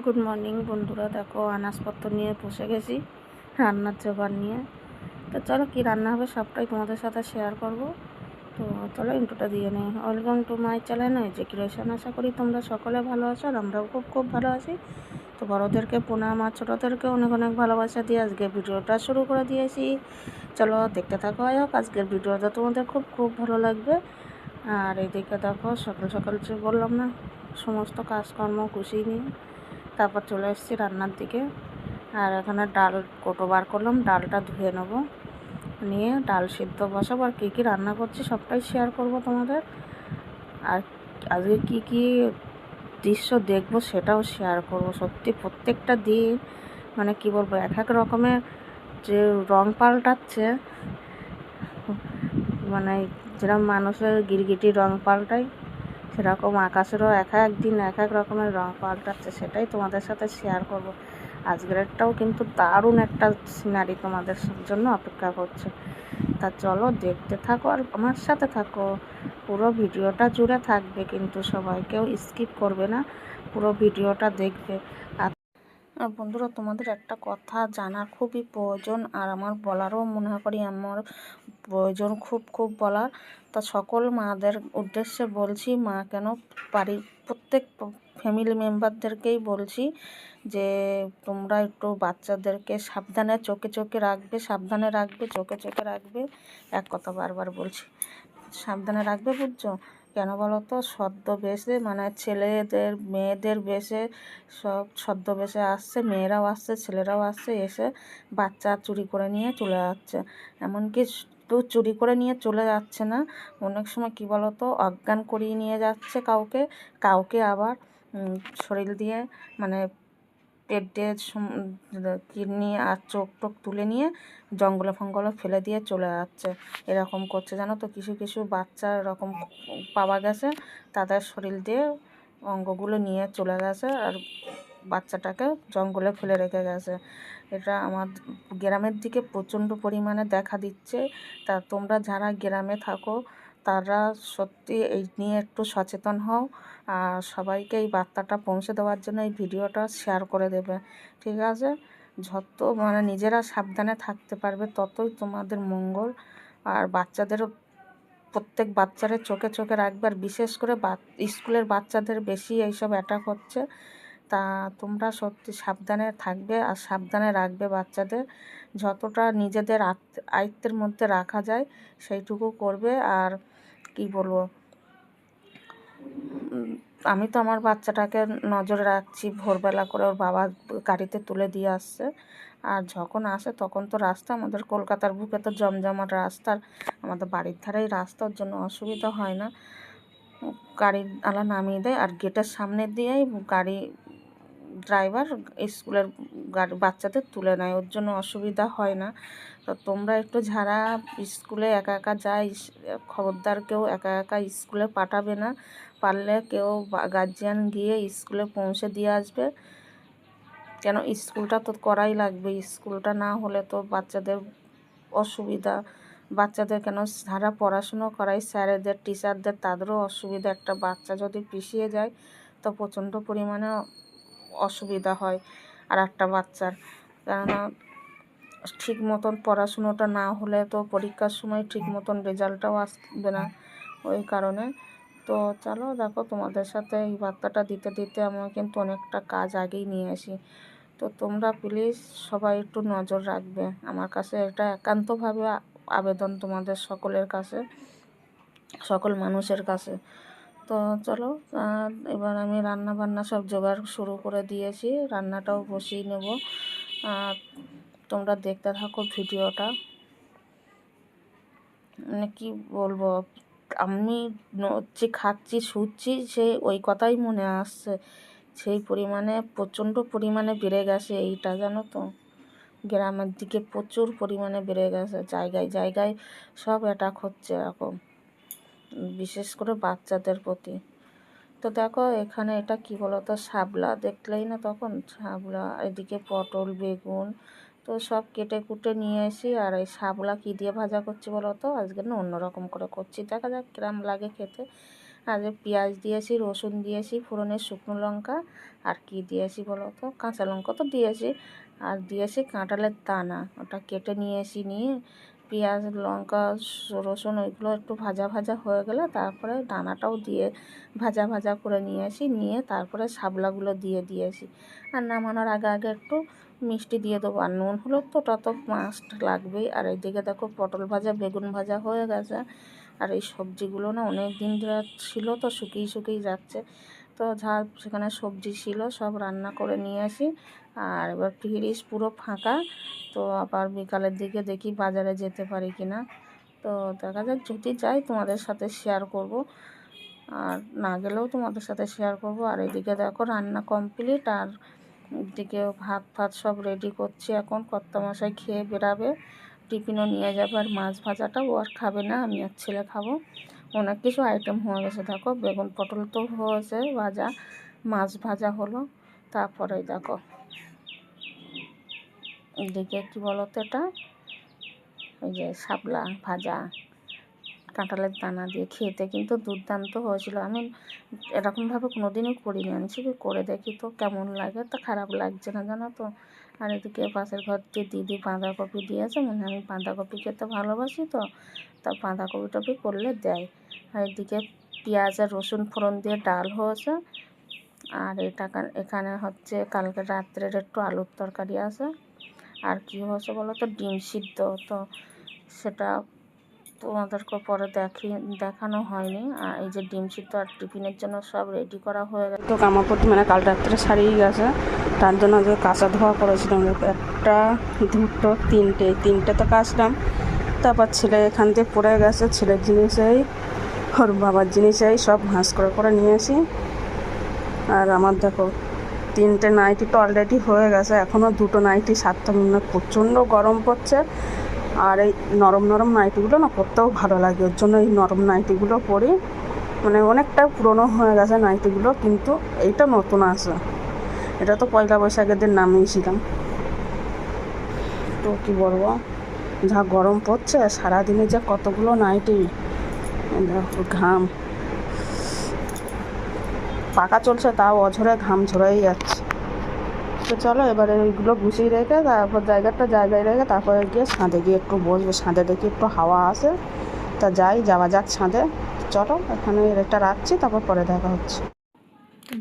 Good morning বন্ধুরা, দেখো আনাজপত্র নিয়ে বসে গেছি রান্নার জোগাড় নিয়ে। তো চলো কি রান্না হবে সবটাই তোমাদের সাথে শেয়ার করব। তো চলো ইন্ট্রোটা দিয়ে নিই। ওয়েলকাম টু মাই চ্যানেল যে ক্রিয়েশন। আশা করি তোমরা সকলে ভালো আছো আর আমরাও খুব খুব ভালো আছি। তো বড়োদেরকে প্রণাম আর ছোটোদেরকে অনেক অনেক ভালোবাসা দিয়ে আজকে ভিডিওটা শুরু করে দিয়েছি। চলো দেখতে থাকো, হোক আজকের ভিডিওটা তোমাদের খুব খুব ভালো লাগবে। আর এইদিকে দেখো সকাল সকাল যে বললাম না, সমস্ত কাজকর্ম গুছিয়ে নিয়ে তারপর চলে এসেছি রান্নার দিকে। আর এখানে ডাল কোটো বার করলাম, ডালটা ধুয়ে নেব, নিয়ে ডাল সিদ্ধ বসাবো। আর কী কী রান্না করছি সবটাই শেয়ার করব তোমাদের। আর আজকে কী কী দৃশ্য দেখবো সেটাও শেয়ার করব। সত্যি প্রত্যেকটা দিন মানে কি বলবো, এক এক রকমের যে রং পাল্টাচ্ছে, মানে যেরকম মানুষের গিরগিটি রং পাল্টায় সেরকম আকাশেরও এক এক দিন এক এক রকমের রং পাল্টাচ্ছে, সেটাই তোমাদের সাথে শেয়ার করব। আজকেরটাও কিন্তু দারুণ একটা সিনারি তোমাদের জন্য অপেক্ষা করছে। তা চলো দেখতে থাকো আর আমার সাথে থাকো, পুরো ভিডিওটা জুড়ে থাকবে কিন্তু সবাই, কেউ স্কিপ করবে না, পুরো ভিডিওটা দেখবে। আর বন্ধুরা, তোমাদের একটা কথা জানার খুবই প্রয়োজন আর আমার বলারও মনে করি আমার প্রয়োজন খুব খুব বলার। তা সকল মাদের উদ্দেশ্যে বলছি, মা কেন বাড়ির প্রত্যেক ফ্যামিলি মেম্বারদেরকেই বলছি যে তোমরা একটু বাচ্চাদেরকে সাবধানে চোখে চোখে রাখবে, সাবধানে রাখবে, চোখে চোখে রাখবে। এক কথা বারবার বলছি, সাবধানে রাখবে, বুঝছো? কেন বলো তো, ছদ্মবেশে মানে ছেলেদের মেয়েদের বেশে সব ছদ্মবেশে আসছে, মেয়েরাও আসছে, ছেলেরাও আসছে, এসে বাচ্চা চুরি করে নিয়ে চলে যাচ্ছে। এমনকি তো চুরি করে নিয়ে চলে যাচ্ছে না, অনেক সময় কি বলো তো, অজ্ঞান করিয়ে নিয়ে যাচ্ছে কাউকে, কাউকে আবার শরীর দিয়ে মানে পেট দিয়ে কিডনি আর চোখ টোক তুলে নিয়ে জঙ্গলে ফঙ্গলে ফেলে দিয়ে চলে যাচ্ছে। এরকম করছে জানো তো, কিছু কিছু বাচ্চা এরকম পাওয়া গেছে, তাদের শরীর দিয়ে অঙ্গগুলো নিয়ে চলে গেছে আর বাচ্চাটাকে জঙ্গলে ফেলে রেখে গেছে। এটা আমার গ্রামের দিকে প্রচণ্ড পরিমাণে দেখা দিচ্ছে। তা তোমরা যারা গ্রামে থাকো তারা সত্যি এই নিয়ে একটু সচেতন হও আর সবাইকে এই বার্তাটা পৌঁছে দেওয়ার জন্য এই ভিডিওটা শেয়ার করে দেবে, ঠিক আছে? যত মানে নিজেরা সাবধানে থাকতে পারবে ততই তোমাদের মঙ্গল। আর বাচ্চাদেরও প্রত্যেক বাচ্চাদের চোখে চোখে রাখবে, আর বিশেষ করে স্কুলের বাচ্চাদের বেশি এইসব অ্যাটাক হচ্ছে। তা তোমরা সত্যি সাবধানে থাকবে আর সাবধানে রাখবে বাচ্চাদের, যতটা নিজেদের আয়ত্তের মধ্যে রাখা যায় সেইটুকু করবে। আর কি বলবো, আমি তো আমার বাচ্চাটাকে নজরে রাখছি, ভোরবেলা করে ওর বাবা গাড়িতে তুলে দিয়ে আসছে। আর যখন আসে তখন তো রাস্তা, আমাদের কলকাতার বুকে তো জমজমাট রাস্তার, আমাদের বাড়ির ধারেই রাস্তার জন্য অসুবিধা হয় না, গাড়ির আলা নামিয়ে দেয় আর গেটের সামনে দিয়েই গাড়ি ড্রাইভার স্কুলের গাড়ি বাচ্চাদের তুলে নেয়, ওর জন্য অসুবিধা হয় না। তো তোমরা একটু যারা স্কুলে একা একা যায়, খবরদার কেউ একা একা স্কুলে পাঠাবে না, পারলে কেউ গার্জিয়ান গিয়ে স্কুলে পৌঁছে দিয়ে আসবে, কেন স্কুলটা তো করাই লাগবে, স্কুলটা না হলে তো বাচ্চাদের অসুবিধা। বাচ্চাদের কেন যারা পড়াশুনো করায় স্যারেদের টিচারদের তাদেরও অসুবিধা, একটা বাচ্চা যদি পিছিয়ে যায় তো প্রচণ্ড পরিমাণে অসুবিধা হয় আর একটা বাচ্চার, কেননা ঠিক মতন পড়াশুনোটা না হলে তো পরীক্ষার সময় ঠিক মতন রেজাল্টটাও আসবে না, ওই কারণে। তো চলো দেখো, তোমাদের সাথে এই বার্তাটা দিতে দিতে আমার কিন্তু অনেকটা কাজ আগেই নিয়ে আসি। তো তোমরা প্লিজ সবাই একটু নজর রাখবে, আমার কাছে এটা একান্তভাবে আবেদন তোমাদের সকলের কাছে, সকল মানুষের কাছে। তো চলো, এবার আমি রান্না বান্না সব জোগাড় শুরু করে দিয়েছি, রান্নাটাও বসিয়ে নেব। তোমরা দেখতে থাকো ভিডিওটা। মানে কি বলবো, আমি যে খাচ্ছি শুচ্ছি সে ওই কথাই মনে আসছে, সেই পরিমাণে প্রচণ্ড পরিমাণে বেড়ে গেছে এইটা, জানো তো? গ্রামের দিকে প্রচুর পরিমাণে বেড়ে গেছে, জায়গায় জায়গায় সব অ্যাটাক হচ্ছে এরকম, বিশেষ করে বাচ্চাদের প্রতি। তো দেখো এখানে এটা কি বলতো, শাপলা, দেখলেই না তখন শাপলা, এদিকে পটল বেগুন তো সব কেটে কুটে নিয়ে আসি। আর এই শাপলা কী দিয়ে ভাজা করছি বলো তো, আজকে না অন্যরকম করে করছি, দেখা যাক কিরম লাগে খেতে। আর পেঁয়াজ দিয়েছি, রসুন দিয়েছি, ফোড়নের শুকনো লঙ্কা, আর কি দিয়েছি বলো তো, কাঁচা লঙ্কা তো দিয়েছি, আর দিয়েছি কাঁঠালের দানা, ওটা কেটে নিয়েছি। নিয়ে পেঁয়াজ লঙ্কা রসুন ওইগুলো একটু ভাজা ভাজা হয়ে গেলে তারপরে দানাটাও দিয়ে ভাজা ভাজা করে নিয়েছি। নিয়ে তারপরে শাপলাগুলো দিয়ে দিয়েছি। আর নামানোর আগে আগে একটু মিষ্টি দিয়ে দেবো, আর নুন হলেও তো ওটা তো মাস্ট লাগবেই। আর এইদিকে দেখো পটল ভাজা বেগুন ভাজা হয়ে গেছে। আর এই সবজিগুলো না অনেক দিন ধরে ছিল তো শুকিয়ে শুকিয়ে যাচ্ছে, তো সেখানে সবজি ছিল সব রান্না করে নিয়ে আসি। আর এবার ফ্রিজ পুরো ফাঁকা, তো আবার বিকালের দিকে দেখি বাজারে যেতে পারি কি না। তো দেখা যাক, যদি যাই তোমাদের সাথে শেয়ার করব, আর না গেলেও তোমাদের সাথে শেয়ার করব। আর এদিকে দেখো রান্না কমপ্লিট, আর এদিকে ভাত ফাত সব রেডি করছি। এখন কর্তামশাই খেয়ে বেরাবে, টিফিনও নিয়ে যাবে। আর মাছ ভাজাটা ও আর খাবে না, আমি আর ছেলে খাবো। অনেক কিছু আইটেম হয়ে গেছে, দেখো বেগুন পটল তো হয়েছে ভাজা, মাছ ভাজা হলো। তারপরে দেখো এদিকে কী বলো তো, এটা ওই যে শাপলা ভাজা কাঁঠালের দানা দিয়ে, খেতে কিন্তু দুর্দান্ত হয়েছিল। আমি এরকমভাবে কোনো দিনই করিনি, আনছি কি করে দেখি তো কেমন লাগে, তো খারাপ লাগছে না জানো তো। আর এদিকে পাশের ঘর দিয়ে দিদি বাঁধাকপি দিয়েছে, মানে আমি বাঁধাকপি খেতে ভালোবাসি, তো তা বাঁধাকপি টপি করলে দেয়। আর এদিকে পেঁয়াজ আর রসুন ফোড়ন দিয়ে ডাল হয়েছে। আর এখানে হচ্ছে কালকে রাত্রের একটু আলুর তরকারি আছে। আর কী হয়েছে বলো তো, ডিম সিদ্ধ, তো সেটা তোমাদেরকে পরে দেখানো হয়নি। আর এই যে ডিম সিদ্ধ আর টিফিনের জন্য সব রেডি করা হয়ে গেছে। তো কামাপটি মানে কাল রাত্রে সারিয়ে গেছে, তার জন্য যে কাঁচা ধোয়া করেছিলাম, একটা দুটো তিনটে তো কাচলাম। তারপর ছেলে এখান থেকে পড়ে গেছে, ছেলের জিনিসেই ওর বাবার জিনিসেই সব ভাঁজ করে নিয়ে আসি। আর আমার দেখো তিনটে নাইটি তো অলরেডি হয়ে গেছে, এখনও দুটো নাইটি সারতে না, প্রচণ্ড গরম পড়ছে। আর এই নরম নরম নাইটিগুলো না পরতেও ভালো লাগে, ওর জন্য এই নরম নাইটিগুলো পরি। মানে অনেকটা পুরনো হয়ে গেছে নাইটিগুলো, কিন্তু এইটা নতুন আছে। এটা তো পয়লা বৈশাখের দিন নামিয়েছিলাম। তো কী বলবো, যা গরম পড়ছে, সারাদিনে যে কতগুলো নাইটি, দেখো ঘাম পাকা চলছে তাও অঝরে ঘাম ঝরেই যাচ্ছে। তো চলো এবারে ওইগুলো গুছিয়ে রেখে তারপর জায়গায় রেখে তারপরে গিয়ে ছাদে গিয়ে একটু বসবো, ছাদে দেখি একটু হাওয়া আসে, তা যাওয়া যাক ছাদে। চলো এখানে এটা রাখছি, তারপর পরে দেখা হচ্ছে।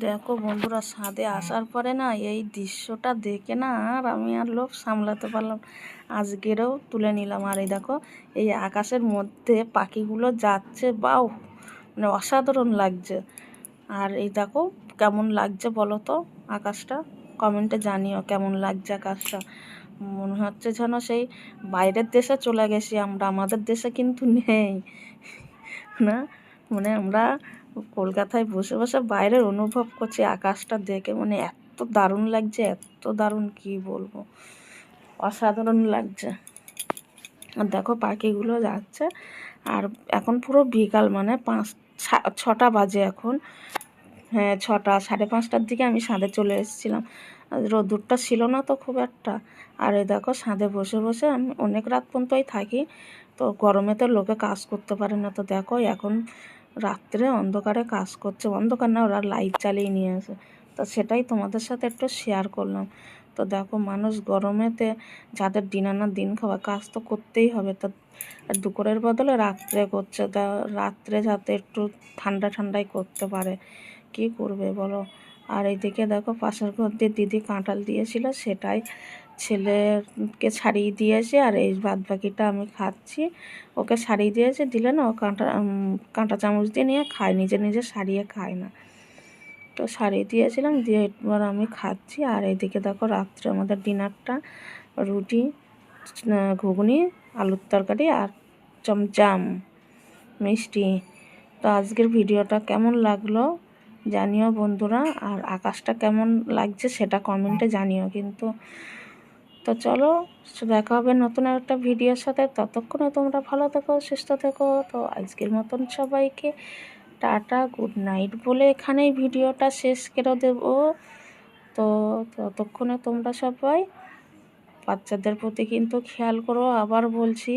দেখো বন্ধুরা, ছাদে আসার পরে না এই দৃশ্যটা দেখে না আমি আর লোভ সামলাতে পারলাম, আজকেরও তুলে নিলাম। আর এই দেখো এই আকাশের মধ্যে পাখিগুলো যাচ্ছে, বাও মানে অসাধারণ লাগছে। আর এই দেখো কেমন লাগছে বলো তো আকাশটা, কমেন্টে জানিও কেমন লাগছে আকাশটা। মনে হচ্ছে যেন সেই বাইরের দেশে চলে গেছি আমরা, আমাদের দেশে কিন্তু নেই না, মানে আমরা কলকাতায় বসে বসে বাইরের অনুভব করছি আকাশটা দেখে, মানে এত দারুণ লাগছে, এত দারুণ কি বলবো, অসাধারণ লাগছে। আর দেখো পাখিগুলো যাচ্ছে। আর এখন পুরো বিকাল, মানে 6টা বাজে এখন, হ্যাঁ 6টা, 5:30টার দিকে আমি ছাদে চলে এসেছিলাম। রোদ্দুরটা ছিল না তো খুব একটা। আর এই দেখো ছাদে বসে বসে আমি অনেক রাত পর্যন্তই থাকি, তো গরমে তো লোকে কাজ করতে পারে না। তো দেখো এখন রাত্রে অন্ধকারে কাজ করছে, অন্ধকার না, ওরা লাইট জ্বালিয়ে নিয়ে আসে, তো সেটাই তোমাদের সাথে একটু শেয়ার করলাম। তো দেখো মানুষ গরমেতে যাদের দিন আনা দিন খাওয়া, কাজ তো করতেই হবে, তো দুপুরের বদলে রাত্রে করছে, তা রাত্রে যাতে একটু ঠান্ডায় করতে পারে, কি করবে বলো। আর এইদিকে দেখো পাশের ঘর দিয়ে দিদি কাঁঠাল দিয়েছিল, সেটাই ছেলেকে ছাড়িয়ে দিয়েছি। আর এই বাদবাকিটা আমি খাচ্ছি, ওকে ছাড়িয়ে দিয়েছি, দিলে না ও কাঁটা চামচ দিয়ে নিয়ে খায়, নিজে ছাড়িয়ে খায় না, তো ছাড়িয়ে দিয়েছিলাম, দিয়ে এবার আমি খাচ্ছি। আর এইদিকে দেখো রাত্রে আমাদের ডিনারটা রুটি, ঘুগনি, আলুর তরকারি আর চমচম মিষ্টি। তো আজকের ভিডিওটা কেমন লাগলো জানিও বন্ধুরা, আর আকাশটা কেমন লাগছে সেটা কমেন্টে জানিও কিন্তু। তো চলো দেখা হবে নতুন একটা ভিডিওর সাথে, ততক্ষণে তোমরা ভালো থেকো, সুস্থ থেকো। তো আজকের মতন সবাইকে টাটা, গুড নাইট বলে এখানেই ভিডিওটা শেষ করে দেব। তো ততক্ষণে তোমরা সবাই বাচ্চাদের প্রতি কিন্তু খেয়াল করো, আবার বলছি।